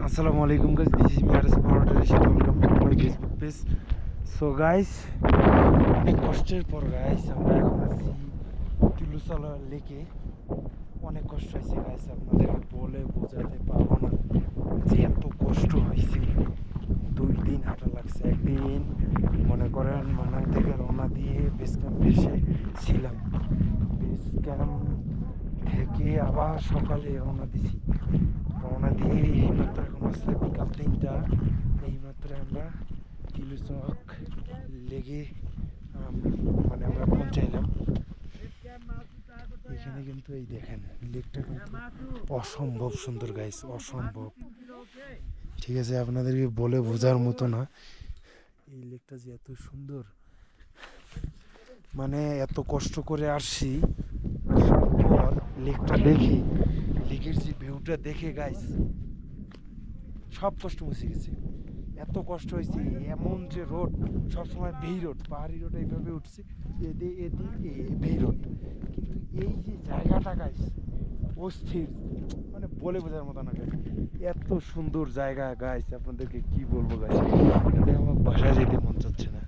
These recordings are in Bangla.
Assalamu alaikum guys, this is Miras Paradise. Welcome to my Facebook page. So guys, অনেক কষ্টের পর গাইস আমরা এখন আছি টুলুসালা লেকে। অনেক কষ্ট হয়েছে গাইস, আপনাদেরকে বলে বোঝাতে পারবো না যে এত কষ্ট হয়েছে। 2 দিন হাঁটা লাগছে। একদিন মনে করেন মানাং থেকে রওনা দিয়ে বেস ক্যাম্পে এসেছিলাম। বেস ক্যাম্প থেকে আবার সকালে রওনা দিছি। রওনা দিয়ে এইমাত্র এখন আসলে বিকাল 3টা। এইমাত্র আমরা তিলুচক লেগে মানে আমরা পৌঁছাইলাম। এখানে কিন্তু এই দেখেন লেকটা কিন্তু অসম্ভব সুন্দর গাইস, অসম্ভব। ঠিক আছে, আপনাদেরকে বলে বোঝার মতো না এই লেকটা যে এত সুন্দর। মানে এত কষ্ট করে আসছি, আসার পর লেকটা দেখি, লেকের যে ভিউটা দেখে গাইস সব কষ্ট মুছে গেছে। এত কষ্ট হয়েছে, এমন যে রোড সবসময় বেই রোড, পাহাড়ি রোড এইভাবে উঠছে, বেই রোড, কিন্তু এই যে জায়গাটা গাইস অস্থির, মানে বলে বোঝার মতো না গাইস। এত সুন্দর জায়গা গাইস, আপনাদেরকে কি বলবো গাইস। আমার বাসায় যেতে মন চাচ্ছে না,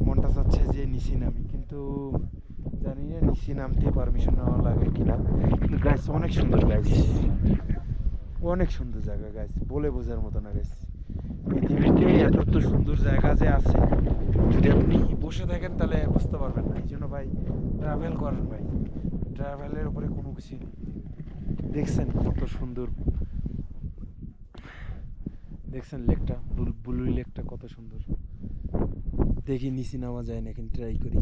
মনটা চাচ্ছে যে নিচে নামি, কিন্তু জানি না নিচে নামতে পারমিশন নেওয়া লাগে কিনা। কিন্তু গাইস অনেক সুন্দর গাইস, অনেক সুন্দর জায়গা গাইস, বলে বোঝার মতো না গাইস। পৃথিবীতে এত সুন্দর জায়গা যে আছে, যদি আপনি বসে থাকেন তাহলে বুঝতে পারবেন না। এই জন্য ভাই ট্রাভেল করেন ভাই, ট্রাভেলের উপরে কোনো কিছু নেই। দেখছেন কত সুন্দর, দেখছেন লেকটা, বুলুই লেকটা কত সুন্দর। দেখি নিচে নামা যায় না, কিন্তু ট্রাই করি।